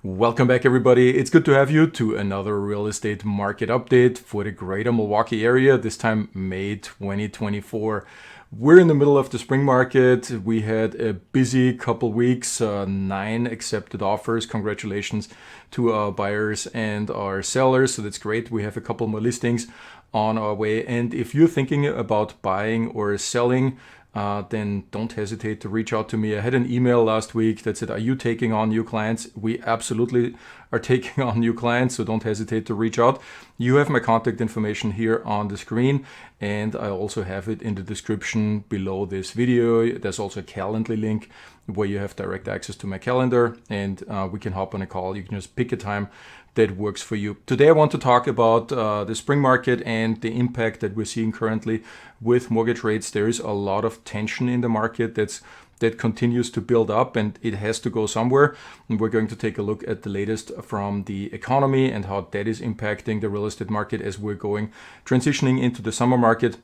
Welcome back, everybody. It's good to have you to another real estate market update for the Greater Milwaukee Area, this time May 2024. We're in the middle of the spring market. We had a busy couple weeks, 9 accepted offers. Congratulations to our buyers and our sellers. So that's great. We have a couple more listings on our way. And if you're thinking about buying or selling, then don't hesitate to reach out to me. I had an email last week that said, are you taking on new clients? We absolutely are taking on new clients, so don't hesitate to reach out. You have my contact information here on the screen, and I also have it in the description below this video. There's also a Calendly link where you have direct access to my calendar, and we can hop on a call. You can just pick a time that works for you. Today I want to talk about the spring market and the impact that we're seeing currently with mortgage rates. There is a lot of tension in the market that continues to build up, and it has to go somewhere. And we're going to take a look at the latest from the economy and how that is impacting the real estate market as we're transitioning into the summer market.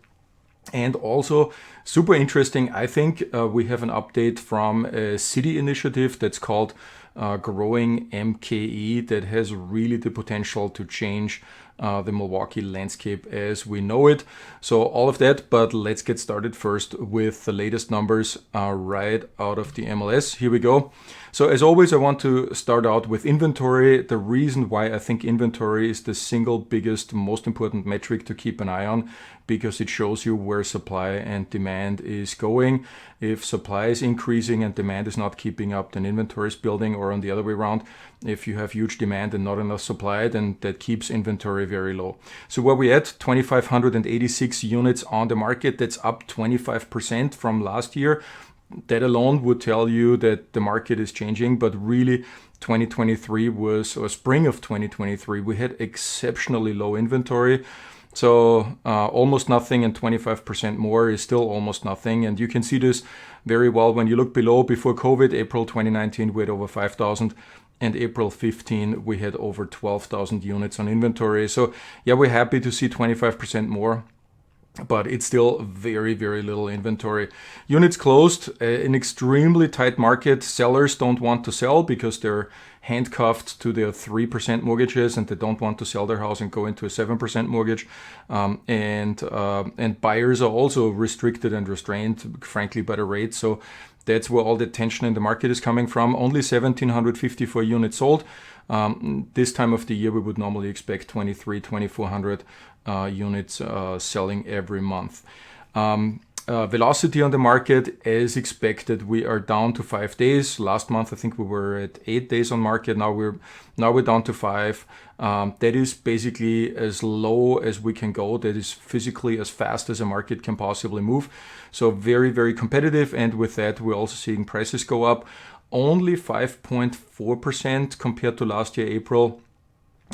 And also, super interesting, I think we have an update from a city initiative that's called Growing MKE that has really the potential to change the Milwaukee landscape as we know it. So all of that, but let's get started first with the latest numbers right out of the MLS. Here we go. So as always, I want to start out with inventory. The reason why I think inventory is the single biggest, most important metric to keep an eye on, because it shows you where supply and demand is going. If supply is increasing and demand is not keeping up, then inventory is building, or on the other way around. If you have huge demand and not enough supply, then that keeps inventory very low. So where we at, 2,586 units on the market. That's up 25% from last year. That alone would tell you that the market is changing, but really 2023 or spring of 2023, we had exceptionally low inventory. So almost nothing, and 25% more is still almost nothing. And you can see this very well when you look below. Before COVID, April 2019, we had over 5,000. And April 15, we had over 12,000 units on inventory. So yeah, we're happy to see 25% more, but it's still very, very little inventory. Units closed, an extremely tight market. Sellers don't want to sell because they're handcuffed to their 3% mortgages, and they don't want to sell their house and go into a 7% mortgage. And buyers are also restricted and restrained, frankly, by the rates. So that's where all the tension in the market is coming from. Only 1,754 units sold. This time of the year, we would normally expect 2,400 units selling every month. Velocity on the market, as expected, we are down to 5 days. Last month, I think we were at 8 days on market. Now we're down to 5. That is basically as low as we can go. That is physically as fast as a market can possibly move. So very, very competitive. And with that, we're also seeing prices go up only 5.4% compared to last year, April.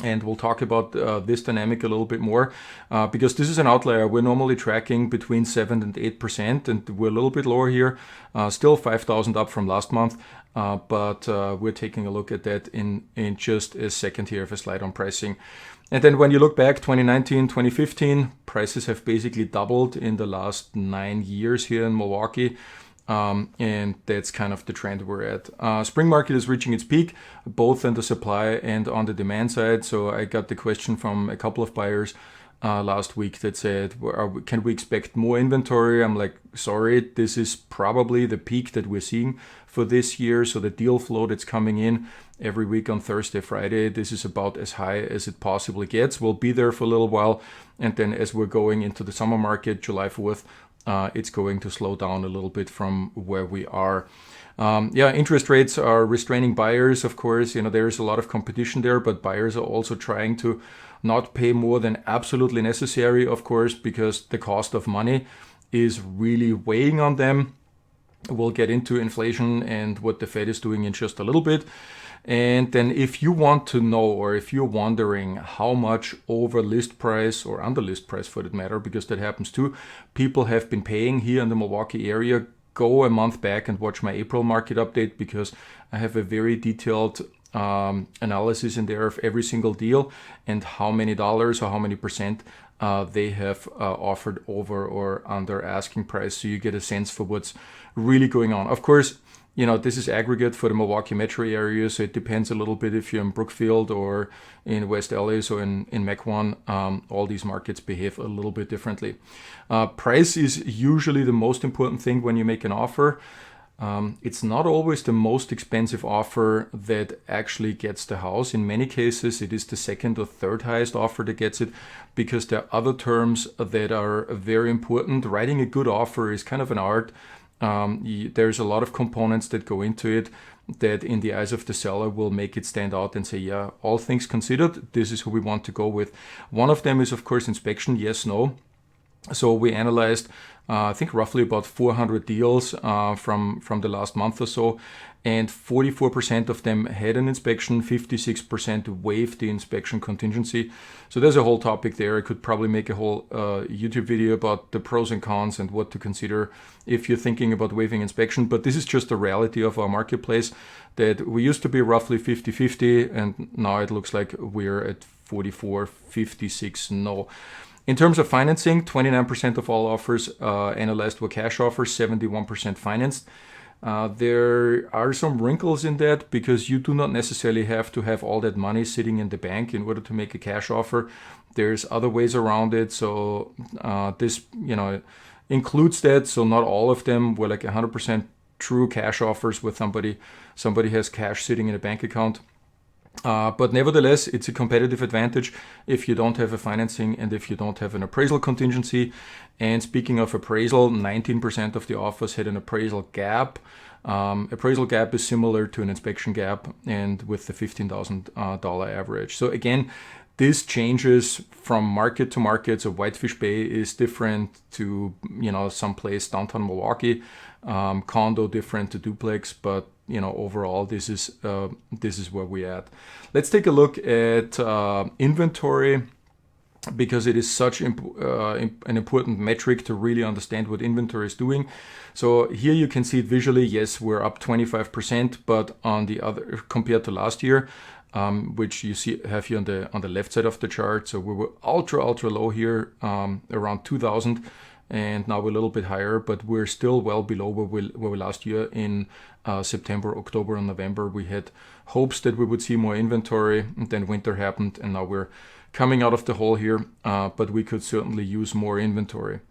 And we'll talk about this dynamic a little bit more because this is an outlier. We're normally tracking between 7 and 8%, and we're a little bit lower here. Still 5,000 up from last month, but we're taking a look at that in just a second here, of a slide on pricing. And then when you look back, 2019, 2015, prices have basically doubled in the last 9 years here in Milwaukee. And that's kind of the trend we're at. Spring market is reaching its peak, both on the supply and on the demand side. So I got the question from a couple of buyers last week that said, can we expect more inventory? I'm like, sorry, this is probably the peak that we're seeing for this year. So the deal flow that's coming in every week on Thursday, Friday, this is about as high as it possibly gets. We'll be there for a little while. And then as we're going into the summer market, July 4th, it's going to slow down a little bit from where we are. Interest rates are restraining buyers, of course. There's a lot of competition there, but buyers are also trying to not pay more than absolutely necessary, of course, because the cost of money is really weighing on them. We'll get into inflation and what the Fed is doing in just a little bit. And then if you want to know, or if you're wondering how much over list price or under list price for that matter, because that happens too, people have been paying here in the Milwaukee area, go a month back and watch my April market update, because I have a very detailed analysis in there of every single deal and how many dollars or how many percent they have offered over or under asking price. So you get a sense for what's really going on. Of course, This is aggregate for the Milwaukee metro area, so it depends a little bit if you're in Brookfield or in West Allis or in Mequon. All these markets behave a little bit differently. Price is usually the most important thing when you make an offer. It's not always the most expensive offer that actually gets the house. In many cases, it is the second or third highest offer that gets it, because there are other terms that are very important. Writing a good offer is kind of an art. There's a lot of components that go into it that in the eyes of the seller will make it stand out and say, yeah, all things considered, this is who we want to go with. One of them is, of course, inspection, yes, no. So we analyzed, I think, roughly about 400 deals from the last month or so, and 44% of them had an inspection, 56% waived the inspection contingency. So there's a whole topic there. I could probably make a whole YouTube video about the pros and cons and what to consider if you're thinking about waiving inspection. But this is just the reality of our marketplace, that we used to be roughly 50-50, and now it looks like we're at 44-56 no. In terms of financing, 29% of all offers analyzed were cash offers, 71% financed. There are some wrinkles in that, because you do not necessarily have to have all that money sitting in the bank in order to make a cash offer. There's other ways around it. So this, includes that. So not all of them were like 100% true cash offers with somebody has cash sitting in a bank account. But nevertheless, it's a competitive advantage if you don't have a financing and if you don't have an appraisal contingency. And speaking of appraisal, 19% of the offers had an appraisal gap. Appraisal gap is similar to an inspection gap, and with the $15,000 average. So again, this changes from market to market. So Whitefish Bay is different to, someplace downtown Milwaukee. Condo different to duplex, but overall, this is where we're at. Let's take a look at inventory, because it is such an important metric to really understand what inventory is doing. So here you can see it visually. Yes, we're up 25%, but on the other, compared to last year, which you have here on the left side of the chart. So we were ultra low here, around 2,000. And now we're a little bit higher, but we're still well below where we last year in September, October, and November. We had hopes that we would see more inventory, and then winter happened, and now we're coming out of the hole here, but we could certainly use more inventory.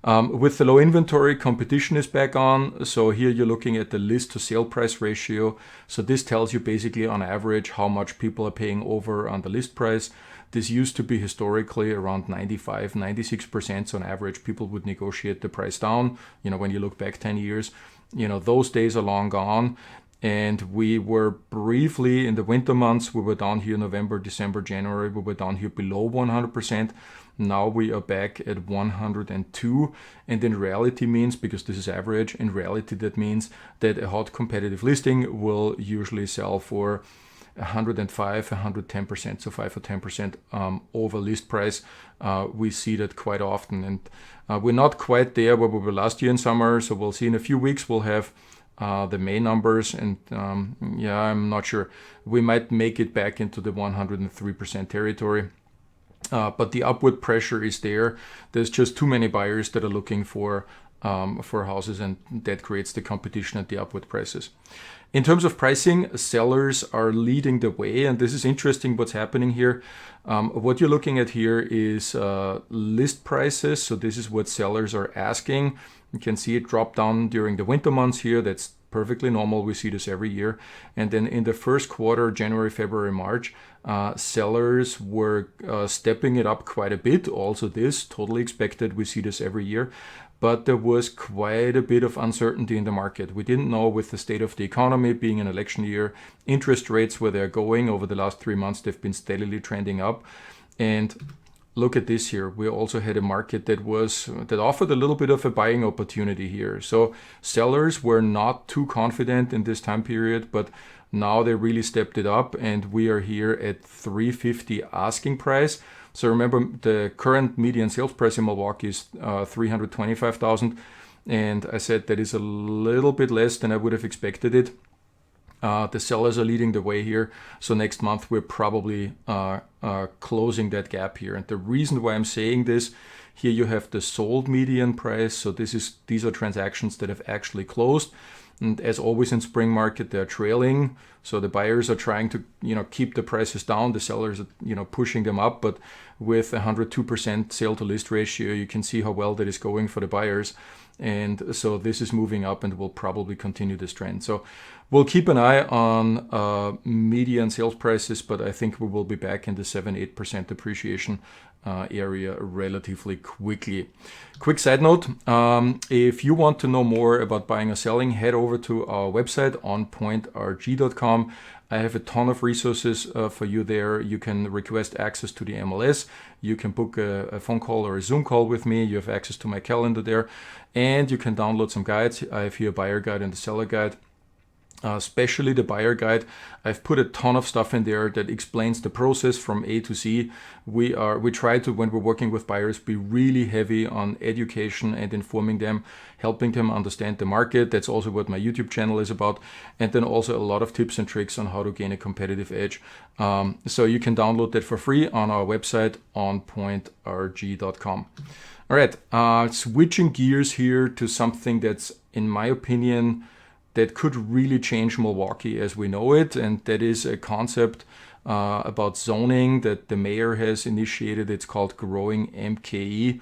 With the low inventory, competition is back on. So here you're looking at the list to sale price ratio. So this tells you basically on average how much people are paying over on the list price. This used to be historically around 95-96%. So on average, people would negotiate the price down. When you look back 10 years, those days are long gone. And we were briefly in the winter months, we were down here November, December, January, we were down here below 100%. Now we are back at 102. And in reality means, because this is average, in reality that means that a hot competitive listing will usually sell for 105, 110%, so 5 or 10% over list price. We see that quite often, and we're not quite there where we were last year in summer. So we'll see in a few weeks. We'll have the May numbers, and I'm not sure. We might make it back into the 103% territory. But the upward pressure is there. There's just too many buyers that are looking for houses, and that creates the competition at the upward prices. In terms of pricing, sellers are leading the way, and this is interesting what's happening here. What you're looking at here is list prices. So this is what sellers are asking. You can see it drop down during the winter months here. That's perfectly normal. We see this every year. And then in the first quarter, January, February, March, sellers were stepping it up quite a bit. Also this, totally expected. We see this every year. But there was quite a bit of uncertainty in the market. We didn't know, with the state of the economy being an election year, interest rates, where they're going. Over the last 3 months, they've been steadily trending up. And look at this here. We also had a market that offered a little bit of a buying opportunity here. So sellers were not too confident in this time period, but now they really stepped it up, and we are here at $350 asking price. So remember, the current median sales price in Milwaukee is $325,000, and I said that is a little bit less than I would have expected it. The sellers are leading the way here, so next month we're probably closing that gap here. And the reason why I'm saying this, here you have the sold median price. So these are transactions that have actually closed. And as always in spring market, they're trailing. So the buyers are trying to, keep the prices down. The sellers are, pushing them up. But with 102% sale to list ratio, you can see how well that is going for the buyers. And so this is moving up and will probably continue this trend. So we'll keep an eye on median sales prices, but I think we will be back in the 7-8% appreciation area relatively quickly. Quick side note, if you want to know more about buying or selling, head over to our website, onpointrg.com. I have a ton of resources for you there. You can request access to the MLS. You can book a phone call or a Zoom call with me. You have access to my calendar there. And you can download some guides. I have here a buyer guide and a seller guide. Especially the buyer guide. I've put a ton of stuff in there that explains the process from A to Z. We try to, when we're working with buyers, be really heavy on education and informing them, helping them understand the market. That's also what my YouTube channel is about. And then also a lot of tips and tricks on how to gain a competitive edge. So you can download that for free on our website, onpointrg.com. All right, switching gears here to something that's, in my opinion, that could really change Milwaukee as we know it, and that is a concept about zoning that the mayor has initiated. It's called Growing MKE.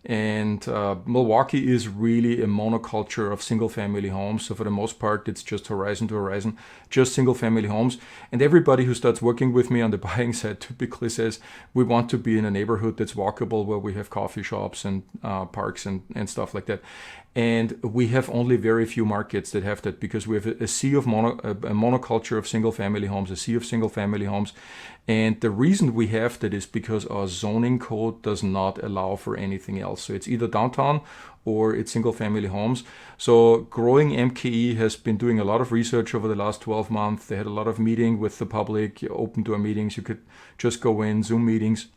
And Milwaukee is really a monoculture of single-family homes. So for the most part, it's just horizon to horizon, just single-family homes. And everybody who starts working with me on the buying side typically says, we want to be in a neighborhood that's walkable, where we have coffee shops and parks and stuff like that. And we have only very few markets that have that, because we have a sea of a monoculture of single-family homes, a sea of single-family homes. And the reason we have that is because our zoning code does not allow for anything else. So it's either downtown or it's single-family homes. So Growing MKE has been doing a lot of research over the last 12 months. They had a lot of meeting with the public, open door meetings. You could just go in, Zoom meetings.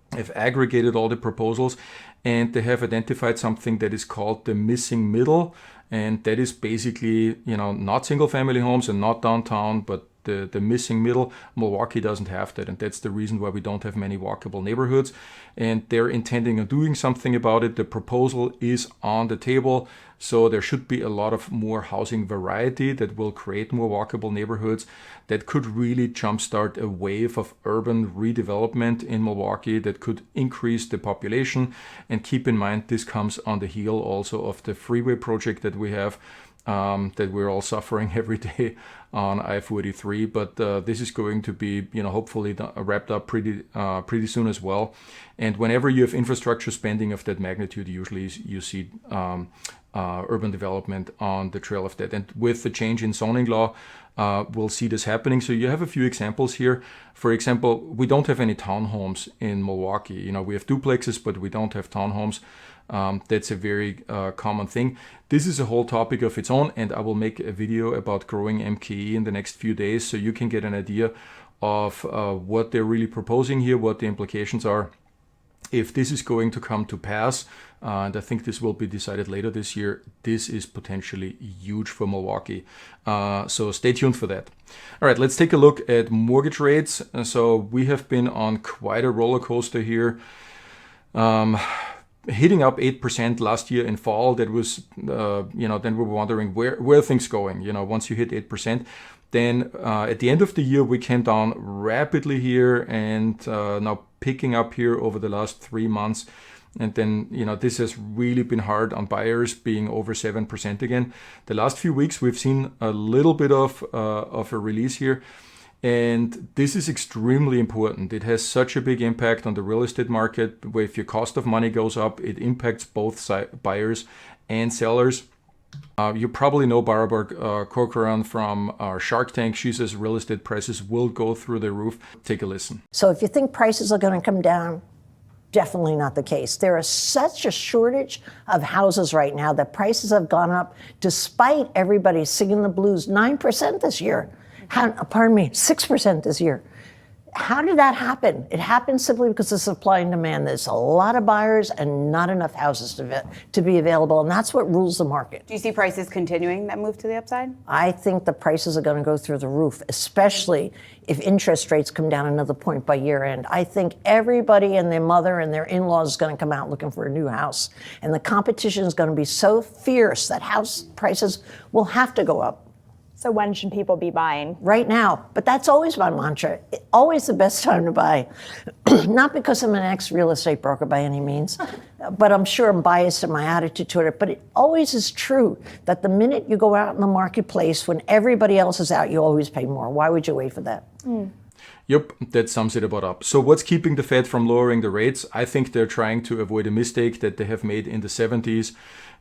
They've aggregated all the proposals, and they have identified something that is called the missing middle. And that is basically, not single family homes and not downtown, but the missing middle. Milwaukee doesn't have that, and that's the reason why we don't have many walkable neighborhoods. And they're intending on doing something about it. The proposal is on the table, so there should be a lot of more housing variety that will create more walkable neighborhoods that could really jumpstart a wave of urban redevelopment in Milwaukee that could increase the population. And keep in mind, this comes on the heel also of the freeway project that we have, that we're all suffering every day on I-43, but this is going to be, hopefully wrapped up pretty soon as well. And whenever you have infrastructure spending of that magnitude, usually you see urban development on the trail of that. And with the change in zoning law, we'll see this happening. So you have a few examples here. For example, we don't have any townhomes in Milwaukee. We have duplexes, but we don't have townhomes. That's a very common thing. This is a whole topic of its own, and I will make a video about Growing MKE in the next few days, so you can get an idea of what they're really proposing here, what the implications are. If this is going to come to pass, and I think this will be decided later this year, this is potentially huge for Milwaukee. So stay tuned for that. All right, let's take a look at mortgage rates. So we have been on quite a roller coaster here. Hitting up 8% last year in fall, that was, then we were wondering where are things going, once you hit 8%. Then at the end of the year, we came down rapidly here, and now picking up here over the last 3 months. And then, this has really been hard on buyers, being over 7% again. The last few weeks, we've seen a little bit of a release here. And this is extremely important. It has such a big impact on the real estate market, where if your cost of money goes up, it impacts both buyers and sellers. You probably know Barbara Corcoran from Shark Tank. She says real estate prices will go through the roof. Take a listen. So if you think prices are going to come down, definitely not the case. There is such a shortage of houses right now that prices have gone up despite everybody singing the blues. 9% this year. 6% this year. How did that happen? It happened simply because of supply and demand. There's a lot of buyers and not enough houses to be available, and that's what rules the market. Do you see prices continuing that move to the upside? I think the prices are going to go through the roof, especially if interest rates come down another point by year end. I think everybody and their mother and their in-laws is going to come out looking for a new house, and the competition is going to be so fierce that house prices will have to go up. So when should people be buying? Right now. But that's always my mantra. Always the best time to buy. Not because I'm an ex-real estate broker by any means, but I'm sure I'm biased in my attitude toward it. But it always is true that the minute you go out in the marketplace, when everybody else is out, you always pay more. Why would you wait for that? Yep, that sums it about up. So what's keeping the Fed from lowering the rates? I think they're trying to avoid a mistake that they have made in the 70s.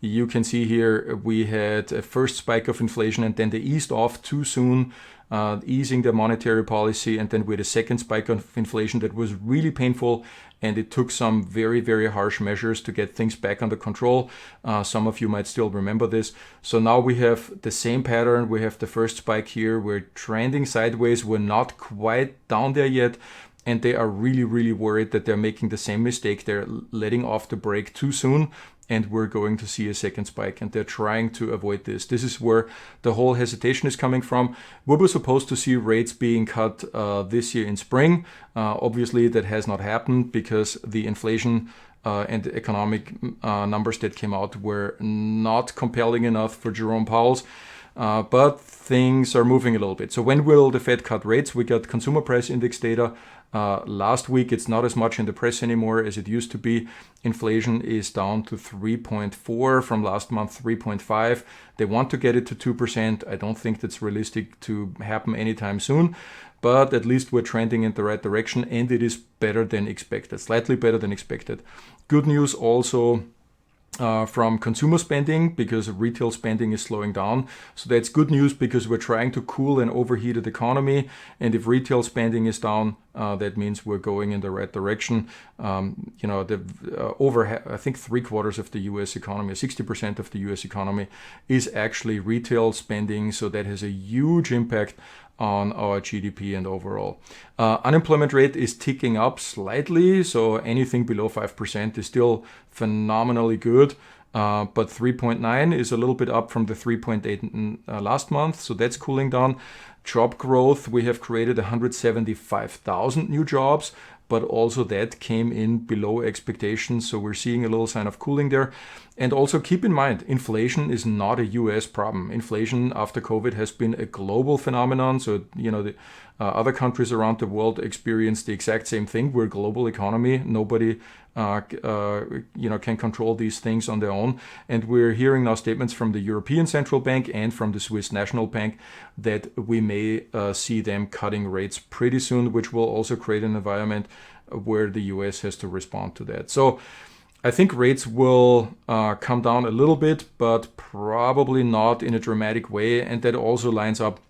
You can see here we had a first spike of inflation and then they eased off too soon, easing their monetary policy. And then we had a second spike of inflation that was really painful. And it took some very, very harsh measures to get things back under control. Some of you might still remember this. So now we have the same pattern. We have the first spike here. We're trending sideways. We're not quite down there yet. And they are really, really worried that they're making the same mistake. They're letting off the brake too soon. And we're going to see a second spike. And they're trying to avoid this. This is where the whole hesitation is coming from. We were supposed to see rates being cut this year in spring. Obviously, that has not happened because the inflation and the economic numbers that came out were not compelling enough for Jerome Powell's. But things are moving a little bit. So when will the Fed cut rates? We got consumer price index data last week. It's not as much in the press anymore as it used to be. Inflation is down to 3.4 from last month, 3.5. They want to get it to 2%. I don't think that's realistic to happen anytime soon. But at least we're trending in the right direction and it is better than expected, slightly better than expected. Good news also from consumer spending because retail spending is slowing down. So that's good news because we're trying to cool an overheated economy. And if retail spending is down, that means we're going in the right direction. I think 3/4 of the U.S. economy, 60% of the U.S. economy is actually retail spending. So that has a huge impact on our GDP and overall. Unemployment rate is ticking up slightly, so anything below 5% is still phenomenally good. But 3.9 is a little bit up from the 3.8 last month, so that's cooling down. Job growth, we have created 175,000 new jobs, but also that came in below expectations. So we're seeing a little sign of cooling there. And also keep in mind, inflation is not a US problem. Inflation after COVID has been a global phenomenon. So, the other countries around the world experience the exact same thing. We're a global economy. Nobody can control these things on their own. And we're hearing now statements from the European Central Bank and from the Swiss National Bank that we may see them cutting rates pretty soon, which will also create an environment where the US has to respond to that. So I think rates will come down a little bit, but probably not in a dramatic way. And that also lines up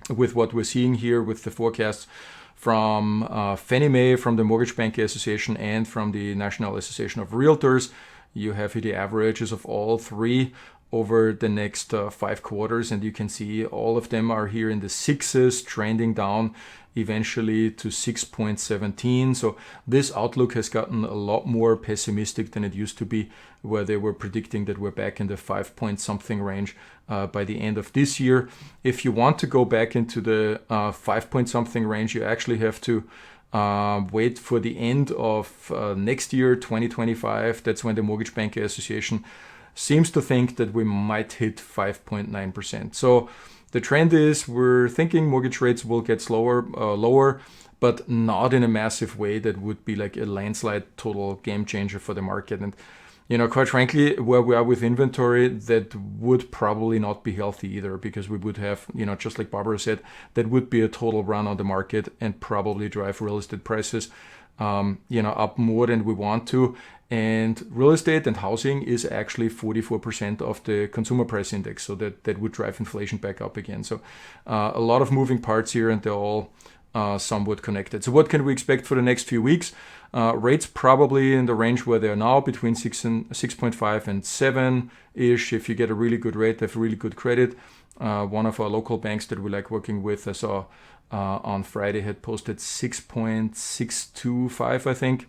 with what we're seeing here with the forecasts from Fannie Mae, from the Mortgage Banking Association, and from the National Association of Realtors. You have here the averages of all three over the next 5 quarters, and you can see all of them are here in the sixes, trending down eventually to 6.17. So this outlook has gotten a lot more pessimistic than it used to be, where they were predicting that we're back in the 5 point something range by the end of this year. If you want to go back into the 5 point something range, you actually have to wait for the end of next year, 2025. That's when the Mortgage Banking Association seems to think that we might hit 5.9%. So the trend is we're thinking mortgage rates will get lower, but not in a massive way that would be like a landslide total game changer for the market. And, quite frankly, where we are with inventory, that would probably not be healthy either, because we would have, just like Barbara said, that would be a total run on the market and probably drive real estate prices, up more than we want to. And real estate and housing is actually 44% of the consumer price index. So that would drive inflation back up again. So a lot of moving parts here, and they're all somewhat connected. So what can we expect for the next few weeks? Rates probably in the range where they are now, between 6.5 and 7-ish. If you get a really good rate, have really good credit. One of our local banks that we like working with, I saw on Friday had posted 6.625, I think.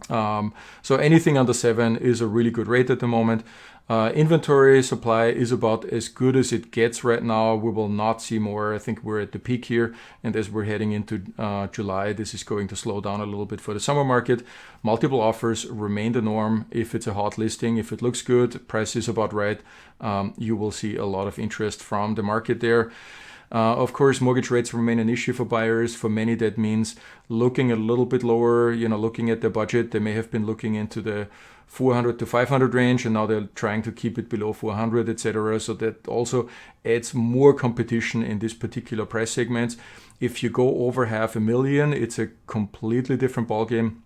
So anything under 7 is a really good rate at the moment. Inventory supply is about as good as it gets right now. We will not see more. I think we're at the peak here, and as we're heading into July, this is going to slow down a little bit for the summer market. Multiple offers remain the norm. If it's a hot listing, if it looks good, price is about right, you will see a lot of interest from the market there. Of course, mortgage rates remain an issue for buyers. For many, that means looking a little bit lower, looking at their budget. They may have been looking into the 400 to 500 range, and now they're trying to keep it below 400, etc. So that also adds more competition in this particular price segments. If you go over $500,000, it's a completely different ballgame.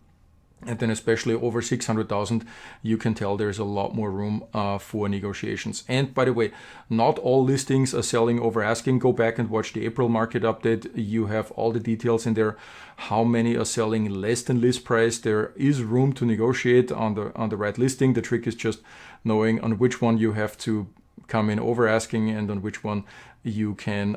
And then especially over 600,000, you can tell there's a lot more room for negotiations. And by the way, not all listings are selling over asking. Go back and watch the April market update. You have all the details in there. How many are selling less than list price? There is room to negotiate on the right listing. The trick is just knowing on which one you have to come in over asking and on which one you can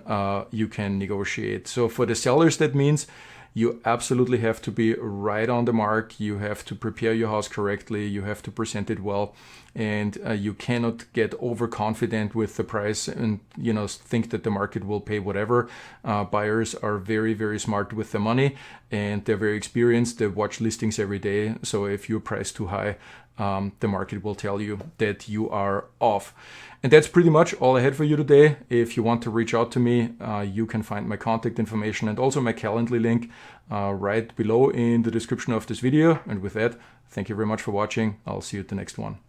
negotiate. So for the sellers, that means you absolutely have to be right on the mark. You have to prepare your house correctly. You have to present it well, and you cannot get overconfident with the price and think that the market will pay whatever. Buyers are very, very smart with the money, and they're very experienced. They watch listings every day. So if you price too high, the market will tell you that you are off. And that's pretty much all I had for you today. If you want to reach out to me, you can find my contact information and also my Calendly link right below in the description of this video. And with that, thank you very much for watching. I'll see you at the next one.